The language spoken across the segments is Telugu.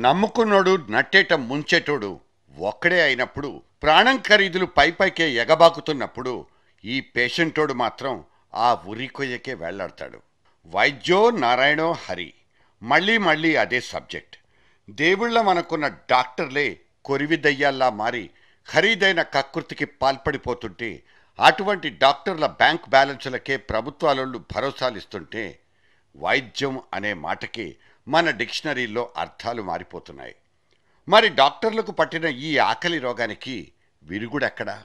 నమ్ముకున్నోడు నట్టేట ముంచెటోడు ఒక్కడే అయినప్పుడు ప్రాణం ఖరీదులు పైపైకే ఎగబాకుతున్నప్పుడు ఈ పేషెంటోడు మాత్రం ఆ ఉరికొయ్యకే వెళ్లాడతాడు. వైద్యో నారాయణో హరి. మళ్ళీ మళ్ళీ అదే సబ్జెక్ట్. దేవుళ్ళ మనకున్న డాక్టర్లే కొరివి దయ్యాల్లా మారి ఖరీదైన కకృతికి పాల్పడిపోతుంటే అటువంటి డాక్టర్ల బ్యాంక్ బ్యాలెన్సులకే ప్రభుత్వాలు భరోసాలిస్తుంటే వైద్యం అనే మాటకి మన డిక్షనరీలో అర్థాలు మారిపోతున్నాయి. మరి డాక్టర్లకు పట్టిన ఈ ఆకలి రోగానికి విరుగుడెక్కడా?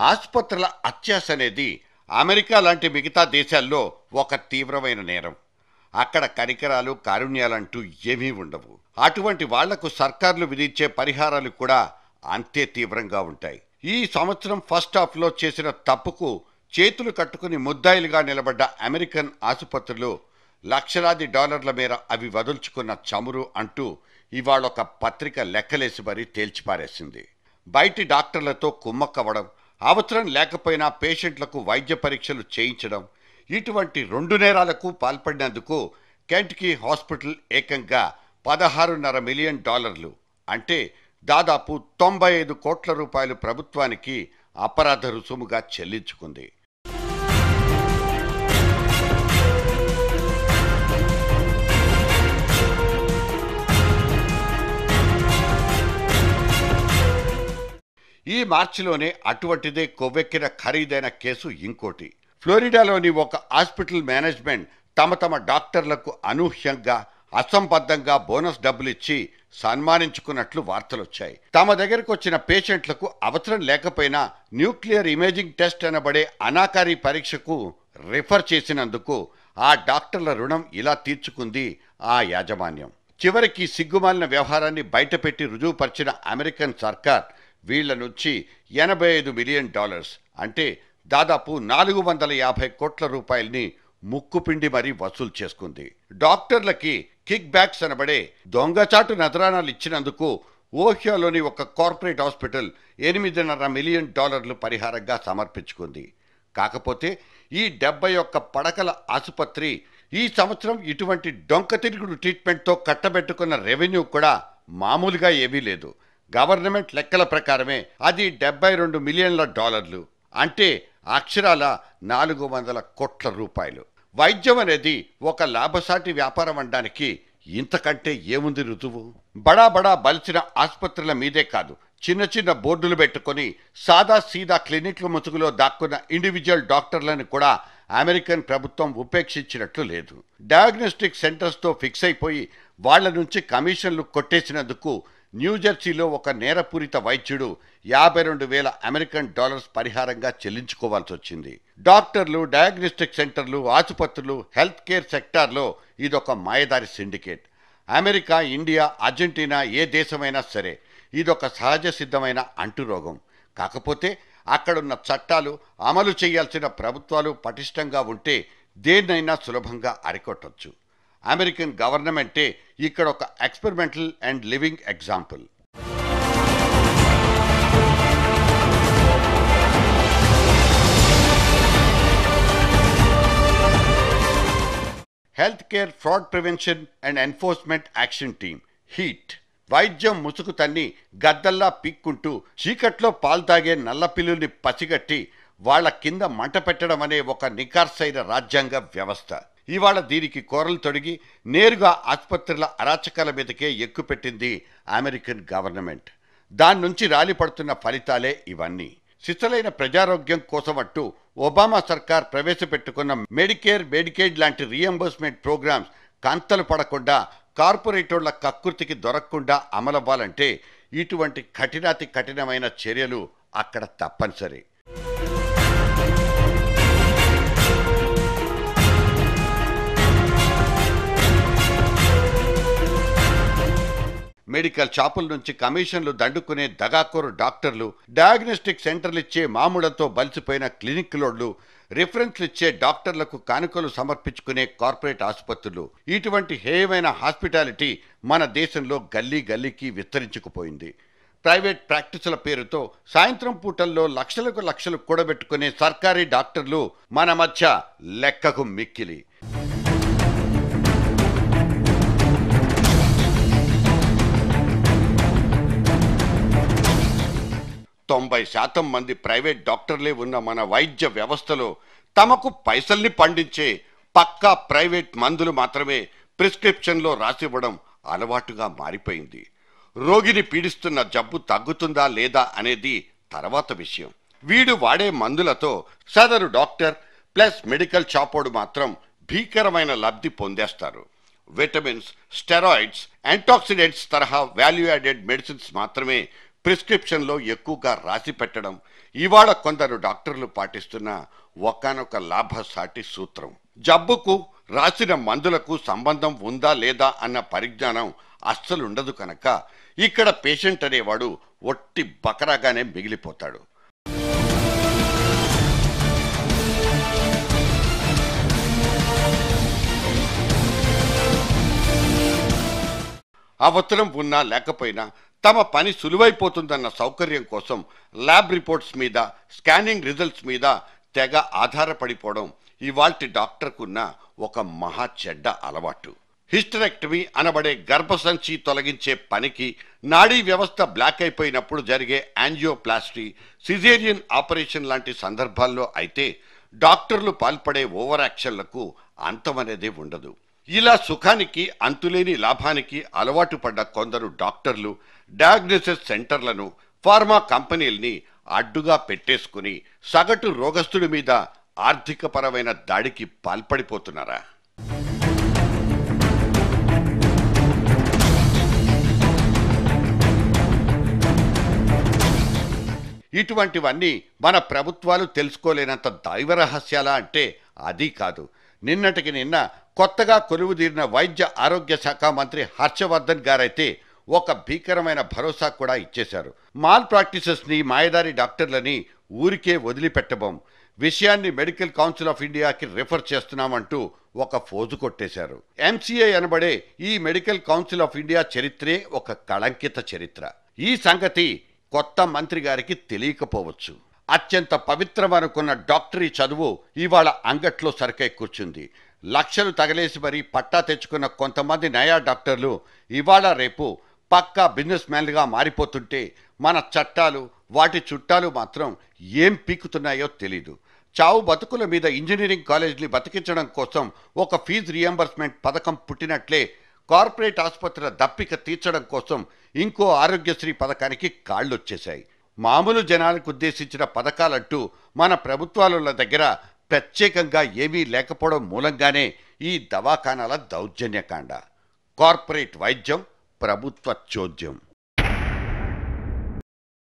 ఆసుపత్రుల అత్యాశ అనేది అమెరికా లాంటి మిగతా దేశాల్లో ఒక తీవ్రమైన నేరం. అక్కడ కనికరాలు కారుణ్యాలంటూ ఏమీ ఉండవు. అటువంటి వాళ్లకు సర్కార్లు విధించే పరిహారాలు కూడా అంతే తీవ్రంగా ఉంటాయి. ఈ సంవత్సరం ఫస్ట్ హాఫ్లో చేసిన తప్పుకు చేతులు కట్టుకుని ముద్దాయిలుగా నిలబడ్డ అమెరికన్ ఆసుపత్రులు లక్షలాది డాలర్ల మేర అవి వదుల్చుకున్న చమురు అంటూ ఇవాళొక పత్రిక లెక్కలేసి మరీ తేల్చిపారేసింది. బయటి డాక్టర్లతో కుమ్మక్కవడం, అవసరం లేకపోయినా పేషెంట్లకు వైద్య పరీక్షలు చేయించడం, ఇటువంటి 2 నేరాలకు పాల్పడినందుకు కెంటకీ హాస్పిటల్ ఏకంగా $16.5 మిలియన్ అంటే దాదాపు 95 కోట్ల రూపాయలు ప్రభుత్వానికి అపరాధ రుసుముగా చెల్లించుకుంది. ఈ మార్చిలోనే అటువంటిదే కొవ్వెక్కిన ఖరీదైన కేసు ఇంకోటి. ఫ్లోరిడాలోని ఒక హాస్పిటల్ మేనేజ్మెంట్ తమ డాక్టర్లకు అనూహ్యంగా అసంబద్ధంగా బోనస్ డబ్బులిచ్చి సన్మానించుకున్నట్లు వార్తలొచ్చాయి. తమ దగ్గరకు వచ్చిన పేషెంట్లకు అవసరం లేకపోయినా న్యూక్లియర్ ఇమేజింగ్ టెస్ట్ అనబడే అనాకారి పరీక్షకు రిఫర్ చేసినందుకు ఆ డాక్టర్ల రుణం ఇలా తీర్చుకుంది ఆ యాజమాన్యం. చివరికి సిగ్గుమాలిన వ్యవహారాన్ని బయటపెట్టి రుజువుపరిచిన అమెరికన్ సర్కార్ వీళ్ల నుంచి $85 మిలియన్ అంటే దాదాపు 450 కోట్ల రూపాయల్ని ముక్కుపిండి మరీ వసూలు చేసుకుంది. డాక్టర్లకి కిక్ బ్యాక్స్ అనబడే దొంగచాటు నజరానాలు ఇచ్చినందుకు ఓహియోలోని ఒక కార్పొరేట్ హాస్పిటల్ $8.5 మిలియన్ పరిహారంగా సమర్పించుకుంది. కాకపోతే ఈ 71 పడకల ఆసుపత్రి ఈ సంవత్సరం ఇటువంటి డొంక తిరుగుడు ట్రీట్మెంట్తో కట్టబెట్టుకున్న రెవెన్యూ కూడా మామూలుగా ఏమీ లేదు. గవర్నమెంట్ లెక్కల ప్రకారమే అది $72 మిలియన్ల అంటే అక్షరాల 400 కోట్ల రూపాయలు. వైద్యం అనేది ఒక లాభసాటి వ్యాపారం అనడానికి ఇంతకంటే ఏముంది రుజువు? బడా బలిసిన ఆసుపత్రుల మీదే కాదు, చిన్న బోర్డులు పెట్టుకొని సాదా సీదా క్లినిక్ల ముసుగులో దాక్కున్న ఇండివిజువల్ డాక్టర్లను కూడా అమెరికన్ ప్రభుత్వం ఉపేక్షించినట్లు లేదు. డయాగ్నోస్టిక్ సెంటర్స్తో ఫిక్స్ అయిపోయి వాళ్ల నుంచి కమిషన్లు కొట్టేసినందుకు న్యూజెర్సీలో ఒక నేరపూరిత వైద్యుడు $52,000 పరిహారంగా చెల్లించుకోవాల్సి వచ్చింది. డాక్టర్లు, డయాగ్నోస్టిక్ సెంటర్లు, ఆసుపత్రులు, హెల్త్ కేర్ సెక్టార్లో ఇదొక మాయదారి సిండికేట్. అమెరికా, ఇండియా, అర్జెంటీనా ఏ దేశమైనా సరే ఇదొక సహజ సిద్ధమైన అంటురోగం. కాకపోతే అక్కడున్న చట్టాలు, అమలు చేయాల్సిన ప్రభుత్వాలు పటిష్టంగా ఉంటే దేన్నైనా సులభంగా అరికొట్టొచ్చు. అమెరికన్ గవర్నమెంటే ఇక్కడ ఒక experimental and living example. Health care fraud prevention and enforcement action team heat వైద్యం ముసుగు తన్ని గద్దల్లా పీక్కుంటూ చీకట్లో పాలు తాగే నల్లపిల్లుల్ని పసిగట్టి వాళ్ల కింద మంట పెట్టడం అనే ఒక నికార్సైన రాజ్యాంగ వ్యవస్థ. ఇవాళ దీనికి కోరలు తొడిగి నేరుగా ఆసుపత్రుల అరాచకాల మీదకే ఎక్కుపెట్టింది అమెరికన్ గవర్నమెంట్. దాని నుంచి రాలిపడుతున్న ఫలితాలే ఇవన్నీ. శిశులైన ప్రజారోగ్యం కోసమంటూ ఒబామా సర్కార్ ప్రవేశపెట్టుకున్న మెడికేర్, మెడికేడ్ లాంటి రీఎంబర్స్మెంట్ ప్రోగ్రామ్స్ కంతలు పడకుండా, కార్పొరేటోళ్ల కక్కుర్తికి దొరకకుండా అమలవ్వాలంటే ఇటువంటి కఠినాతి కఠినమైన చర్యలు అక్కడ తప్పనిసరి. మెడికల్ షాపుల నుంచి కమిషన్లు దండుకునే దగాకోరు డాక్టర్లు, డయాగ్నోస్టిక్ సెంటర్లు ఇచ్చే మామూళ్లతో బలిసిపోయిన క్లినిక్లోళ్లు, రిఫరెన్స్లు ఇచ్చే డాక్టర్లకు కానుకలు సమర్పించుకునే కార్పొరేట్ ఆసుపత్రులు, ఇటువంటి హేయమైన హాస్పిటాలిటీ మన దేశంలో గల్లీ గల్లీకి విస్తరించుకుపోయింది. ప్రైవేట్ ప్రాక్టీసుల పేరుతో సాయంత్రం పూటల్లో లక్షలకు లక్షలు కూడబెట్టుకునే సర్కారీ డాక్టర్లు మన మధ్య లెక్కకు మిక్కిలి. తొంభై శాతం మంది ప్రైవేట్ డాక్టర్లే ఉన్న మన వైద్య వ్యవస్థలో తమకు పైసల్ని పండించే పక్కా ప్రైవేట్ మందులు మాత్రమే ప్రిస్క్రిప్షన్లో రాసివ్వడం అలవాటుగా మారిపోయింది. రోగిని పీడిస్తున్న జబ్బు తగ్గుతుందా లేదా అనేది తర్వాత విషయం. వీడు వాడే మందులతో సదరు డాక్టర్ ప్లస్ మెడికల్ షాపోడు మాత్రం భీకరమైన లబ్ధి పొందేస్తారు. విటమిన్స్, స్టెరాయిడ్స్, యాంటాక్సిడెంట్స్ తరహా వాల్యూ యాడెడ్ మెడిసిన్స్ మాత్రమే ప్రిస్క్రిప్షన్లో ఎక్కువగా రాసి పెట్టడం ఇవాళ కొందరు డాక్టర్లు పాటిస్తున్న ఒకానొక లాభసాటి సూత్రం. జబ్బుకు రాసిన మందులకు సంబంధం ఉందా లేదా అన్న పరిజ్ఞానం అస్సలుండదు కనుక ఇక్కడ పేషెంట్ అనేవాడు ఒట్టి బకరాగానే మిగిలిపోతాడు. అవసరం ఉన్నా లేకపోయినా తమ పని సులువైపోతుందన్న సౌకర్యం కోసం ల్యాబ్ రిపోర్ట్స్ మీద, స్కానింగ్ రిజల్ట్స్ మీద తెగ ఆధారపడిపోవడం ఇవాల్టి డాక్టర్కున్న ఒక మహా చెడ్డ అలవాటు. హిస్టరెక్టమీ అనబడే గర్భసంచి తొలగించే పనికి నాడీ వ్యవస్థ బ్లాక్ అయిపోయినప్పుడు జరిగే యాంజియోప్లాస్టీ, సిజేరియన్ ఆపరేషన్ లాంటి సందర్భాల్లో అయితే డాక్టర్లు పాల్పడే ఓవర్ యాక్షన్లకు అంతమనేదే ఉండదు. ఇలా సుఖానికి అంతులేని లాభానికి అలవాటు పడ్డ కొందరు డాక్టర్లు డయాగ్నోసిస్ సెంటర్లను, ఫార్మా కంపెనీల్ని అడ్డుగా పెట్టేసుకుని సగటు రోగస్తుడి మీద ఆర్థికపరమైన దాడికి పాల్పడిపోతున్నారా? ఇటువంటివన్నీ మన ప్రభుత్వాలు తెలుసుకోలేనంత దైవ రహస్యాలా అంటే అది కాదు. నిన్నటికి నిన్న కొత్తగా కొలువుదీరిన వైద్య ఆరోగ్య శాఖ మంత్రి హర్షవర్ధన్ గారైతే ఒక భీకరమైన భరోసా కూడా ఇచ్చేశారు. మాల్ ప్రాక్టీసెస్ని, మాయదారి డాక్టర్లని ఊరికే వదిలిపెట్టబోం, విషయాన్ని మెడికల్ కౌన్సిల్ ఆఫ్ ఇండియాకి రిఫర్ చేస్తున్నామంటూ ఒక ఫోజు కొట్టేశారు. ఎంసీఐ అనబడే ఈ మెడికల్ కౌన్సిల్ ఆఫ్ ఇండియా చరిత్రే ఒక కళంకిత చరిత్ర. ఈ సంగతి కొత్త మంత్రి గారికి తెలియకపోవచ్చు. అత్యంత పవిత్రమనుకున్న డాక్టరీ చదువు ఇవాళ అంగట్లో సరికై కూర్చుంది. లక్షలు తగలేసి మరీ పట్టా తెచ్చుకున్న కొంతమంది నయా డాక్టర్లు ఇవాళ రేపు పక్కా బిజినెస్ మ్యాన్లుగా మారిపోతుంటే మన చట్టాలు, వాటి చుట్టాలు మాత్రం ఏం పీకుతున్నాయో తెలీదు. చావు బతుకుల మీద ఇంజనీరింగ్ కాలేజీని బతికించడం కోసం ఒక ఫీజు రియంబర్స్మెంట్ పథకం పుట్టినట్లే కార్పొరేట్ ఆసుపత్రుల దప్పిక తీర్చడం కోసం ఇంకో ఆరోగ్యశ్రీ పథకానికి కాళ్ళొచ్చేశాయి. మామూలు జనానికి ఉద్దేశించిన పథకాలంటూ మన ప్రభుత్వాల దగ్గర ప్రత్యేకంగా ఏమీ లేకపోవడం మూలంగానే ఈ దవాఖానాల దౌర్జన్యకాండ. కార్పొరేట్ వైద్యం ప్రభుత్వ చోద్యం.